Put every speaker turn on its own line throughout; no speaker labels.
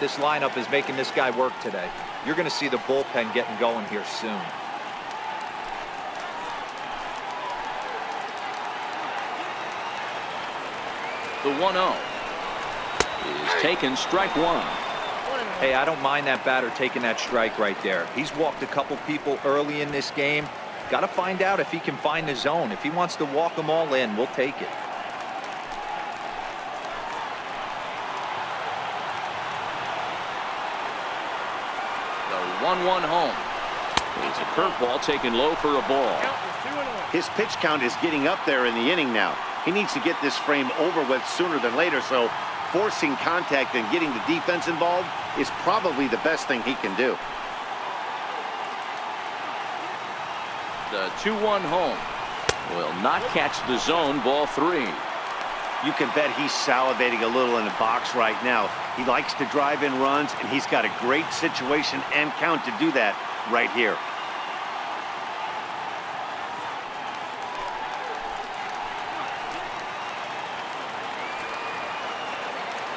This lineup is making this guy work today. You're going to see the bullpen getting going here soon.
The 1-0 is taken, strike one.
Hey, I don't mind that batter taking that strike right there. He's walked a couple people early in this game. Got to find out if he can find the zone. If he wants to walk them all in, we'll take it.
The 1-1 home. It's a curveball taken low for a ball.
His pitch count is getting up there in the inning now. He needs to get this frame over with sooner than later, so forcing contact and getting the defense involved is probably the best thing he can do.
The 2-1 home will not catch the zone, ball three.
You can bet he's salivating a little in the box right now. He likes to drive in runs, and he's got a great situation and count to do that right here.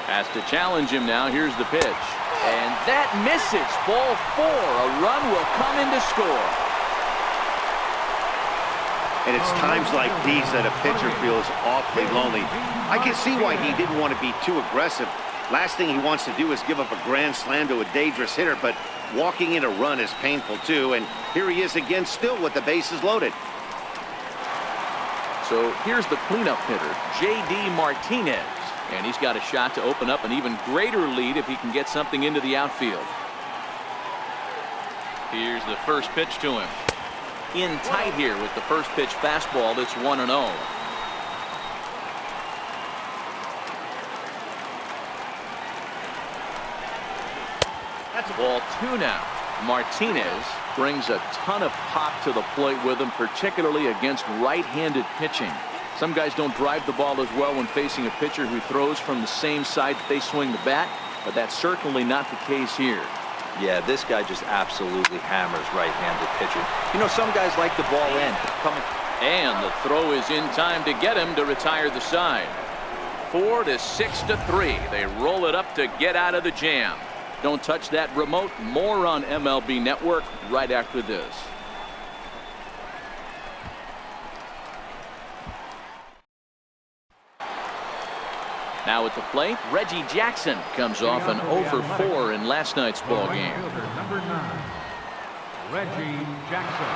Has to challenge him now. Here's the pitch. And that misses. Ball four. A run will come in to score.
And it's times like these that a pitcher feels awfully lonely. I can see why he didn't want to be too aggressive. Last thing he wants to do is give up a grand slam to a dangerous hitter, but walking in a run is painful too. And here he is again, still with the bases loaded.
So here's the cleanup hitter, J.D. Martinez. And he's got a shot to open up an even greater lead if he can get something into the outfield. Here's the first pitch to him. In tight here with the first pitch fastball. It's 1-0.
That's
ball two now. Martinez brings a ton of pop to the plate with him, particularly against right-handed pitching. Some guys don't drive the ball as well when facing a pitcher who throws from the same side that they swing the bat, but that's certainly not the case here.
Yeah, this guy just absolutely hammers right-handed pitching. You know, some guys like the ball in.
And the throw is in time to get him to retire the side. 4 to 6 to 3. They roll it up to get out of the jam. Don't touch that remote. More on MLB Network right after this. Now at the plate, Reggie Jackson comes off an 0 for 4 in last night's ball game.
Number 9, Reggie Jackson.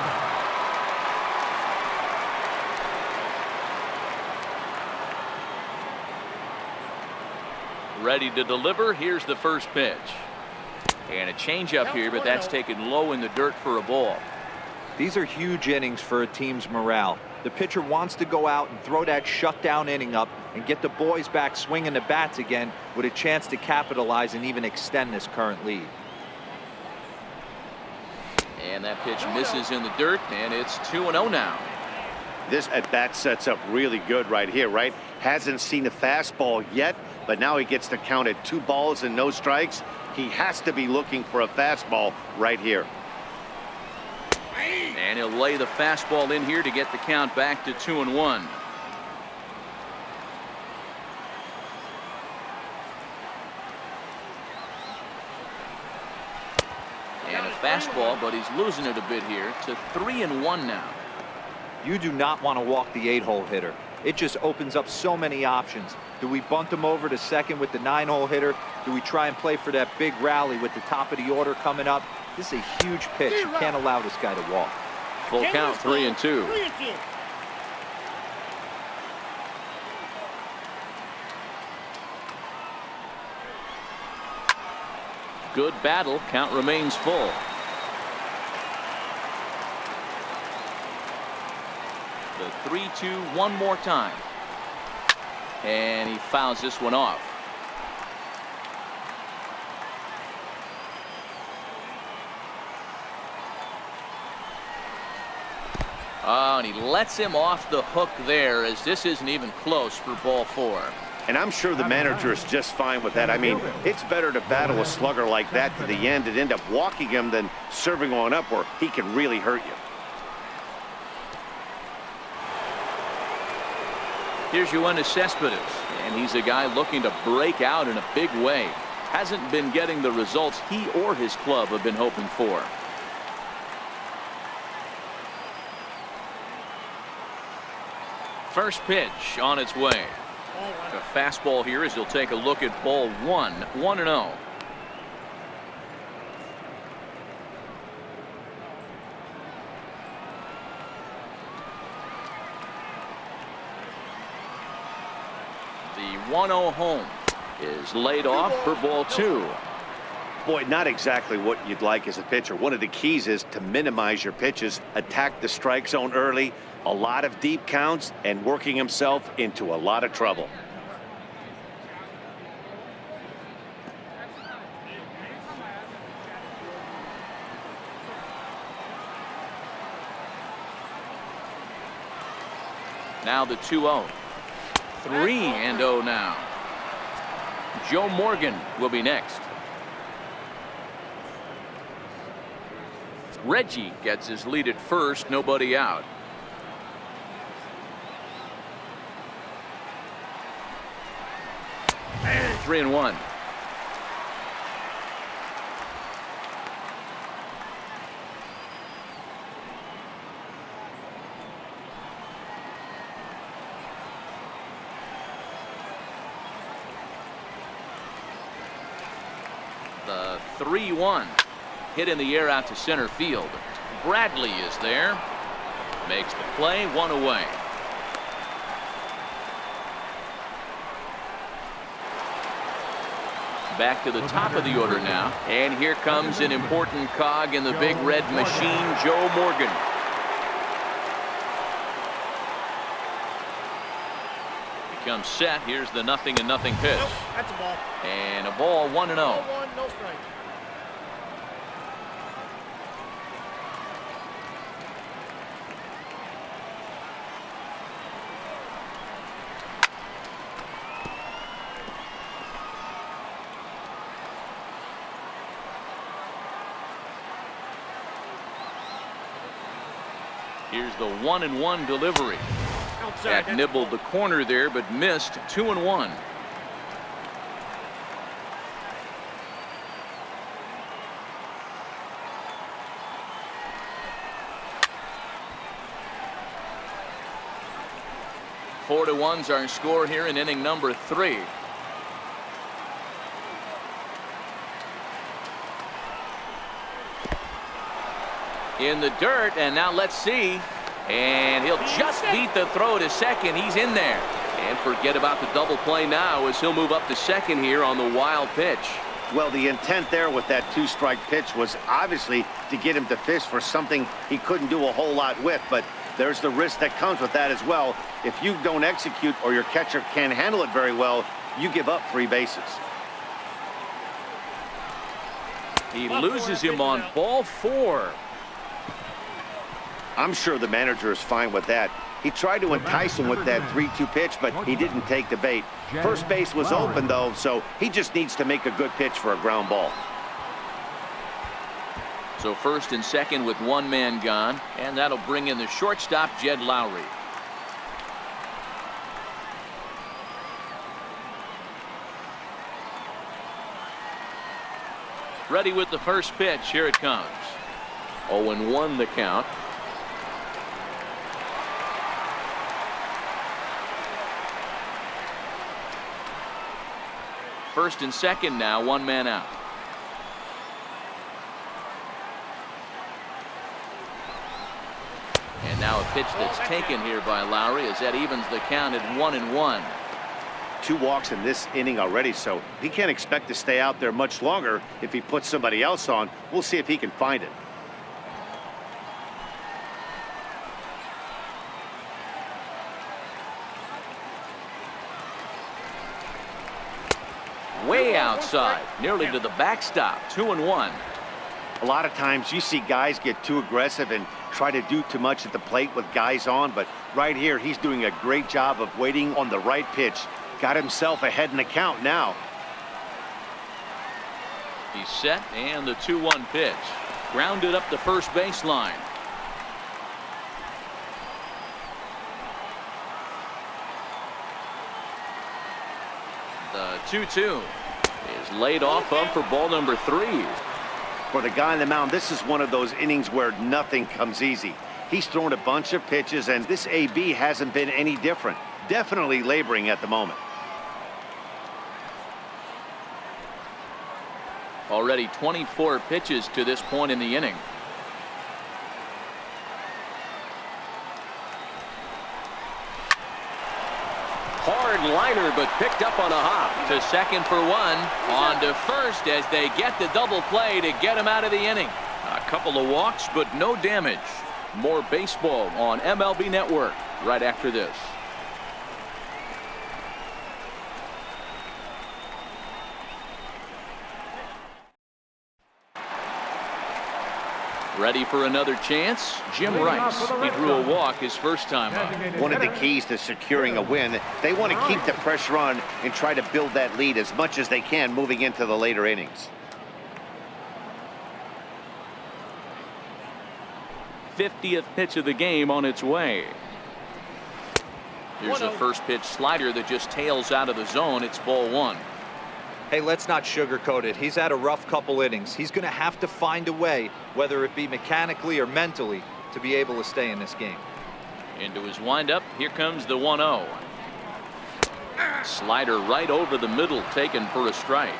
Ready to deliver. Here's the first pitch. And a changeup here, but that's taken low in the dirt for a ball.
These are huge innings for a team's morale. The pitcher wants to go out and throw that shutdown inning up and get the boys back swinging the bats again with a chance to capitalize and even extend this current lead.
And that pitch misses in the dirt, and it's 2-0 now.
This at-bat sets up really good right here, right? Hasn't seen a fastball yet, but now he gets to count at 2 balls and no strikes. He has to be looking for a fastball right here.
And he'll lay the fastball in here to get the count back to 2-1. And a fastball, but he's losing it a bit here to 3-1 now.
You do not want to walk the 8-hole hitter. It just opens up so many options. Do we bunt him over to second with the 9-hole hitter? Do we try and play for that big rally with the top of the order coming up? This is a huge pitch. You can't allow this guy to walk.
Full count, 3-2. Good battle. Count remains full. The 3-2 one more time. And he fouls this one off. Oh, and he lets him off the hook there, as this isn't even close for ball 4.
And I'm sure the manager is just fine with that. I mean, it's better to battle a slugger like that to the end and end up walking him than serving on up where he can really hurt you.
Here's Yoenis Cespedes, and he's a guy looking to break out in a big way. hasn't been getting the results he or his club have been hoping for. First pitch on its way. A fastball here as he'll take a look at ball one. 1-0. The 1-0 home is laid off for ball two.
Boy, not exactly what you'd like as a pitcher. One of the keys is to minimize your pitches, attack the strike zone early, a lot of deep counts, and working himself into a lot of trouble.
Now the 2-0. 3-0 now. Joe Morgan will be next. Reggie gets his lead at first, nobody out. And 3-1. The 3-1. Hit in the air out to center field. Bradley is there. Makes the play, one away. Back to the top of the order now. And here comes an important cog in the big red machine, Joe Morgan. Becomes set. Here's the 0-0 pitch.
Nope, that's a ball.
And a ball, 1-0.
Ball one, no strike.
Here's the 1-1 delivery.
Outside,
That nibbled the corner there, but missed. 2-1. Four to one's our score here in inning number 3. In the dirt, and now let's see. And he'll just beat the throw to second. He's in there. And forget about the double play now as he'll move up to second here on the wild pitch.
Well, the intent there with that 2-strike pitch was obviously to get him to fish for something he couldn't do a whole lot with, but there's the risk that comes with that as well. If you don't execute or your catcher can't handle it very well, you give up 3 bases.
He loses him on ball 4.
I'm sure the manager is fine with that. He tried to entice him with that 3-2 pitch, but he didn't take the bait. First base was open, though, so he just needs to make a good pitch for a ground ball.
So first and second with one man gone, and that'll bring in the shortstop, Jed Lowry. Ready with the first pitch. Here it comes. 0-1 the count. First and second now, one man out. And now a pitch that's taken here by Lowry as that evens the count at 1-1.
2 walks in this inning already, so he can't expect to stay out there much longer. If he puts somebody else on, we'll see if he can find it.
Way outside, nearly to the backstop. 2-1.
A lot of times you see guys get too aggressive and try to do too much at the plate with guys on, but right here he's doing a great job of waiting on the right pitch. Got himself ahead in the count now.
He's set, and the 2-1 pitch. Grounded up the first baseline. The 2-2. is laid off of for ball number 3.
For the guy on the mound, this is one of those innings where nothing comes easy. He's thrown a bunch of pitches, and this AB hasn't been any different. Definitely laboring at the moment.
Already 24 pitches to this point in the inning. Hard liner, but picked up on a hop to second for 1. On to first as they get the double play to get him out of the inning. A couple of walks, but no damage. More baseball on MLB Network right after this. Ready for another chance? Jim Rice. He drew a walk his first time up.
One of the keys to securing a win, they want to keep the pressure on and try to build that lead as much as they can moving into the later innings.
50th pitch of the game on its way. Here's a first pitch slider that just tails out of the zone. It's ball 1.
Hey, let's not sugarcoat it. He's had a rough couple innings. He's going to have to find a way, whether it be mechanically or mentally, to be able to stay in this game.
Into his windup. Here comes the 1-0. Slider right over the middle, taken for a strike.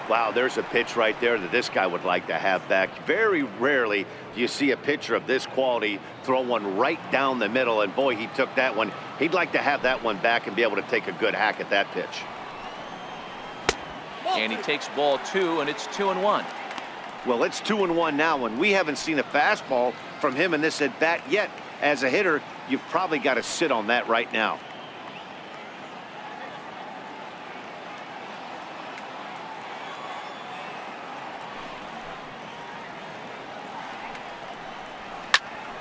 Wow, there's a pitch right there that this guy would like to have back. Very rarely do you see a pitcher of this quality throw one right down the middle, and boy, he took that one. He'd like to have that one back and be able to take a good hack at that pitch.
And he takes ball 2, and it's 2-1.
Well, it's 2-1 now, and we haven't seen a fastball from him in this at bat yet. As a hitter, you've probably got to sit on that right now.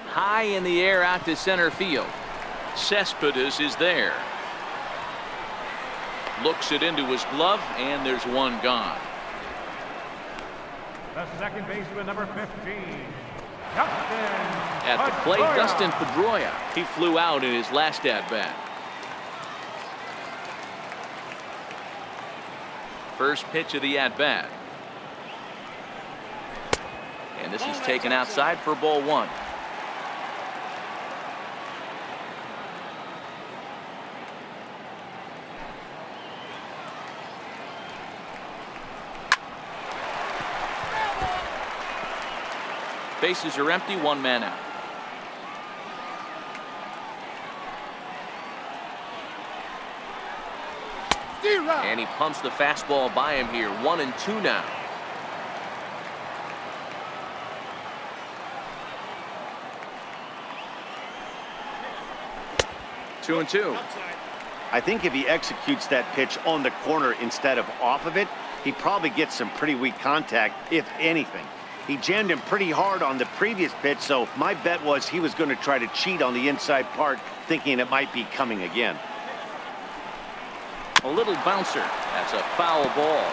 High in the air out to center field. Cespedes is there. Looks it into his glove, and there's one gone.
The second baseman, number 15, Justin
At the plate,
Pedroia.
Dustin Pedroia. He flew out in his last at-bat. First pitch of the at-bat. And this is taken outside for ball 1. Bases are empty, 1 man out. And he pumps the fastball by him here. 1-2 now. Two and two.
I think if he executes that pitch on the corner instead of off of it, he probably gets some pretty weak contact, if anything. He jammed him pretty hard on the previous pitch, so my bet was he was going to try to cheat on the inside part, thinking it might be coming again.
A little bouncer. That's a foul ball.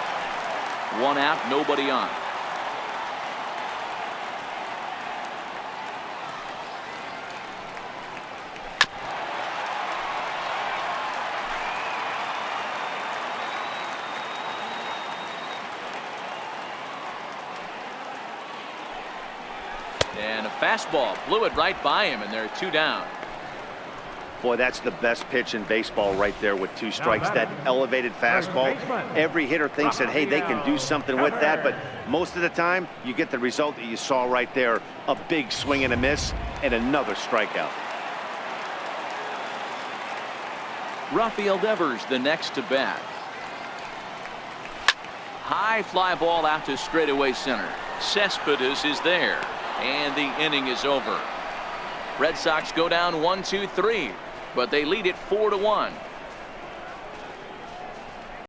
1 out, nobody on. And a fastball blew it right by him, and they're 2 down.
Boy, that's the best pitch in baseball right there with 2 strikes. That elevated fastball. Every hitter thinks that, hey, they can do something with that, but most of the time you get the result that you saw right there. A big swing and a miss and another strikeout.
Rafael Devers the next to bat. High fly ball out to straightaway center. Cespedes is there, and the inning is over. Red Sox go down 1-2-3, but they lead it 4-1.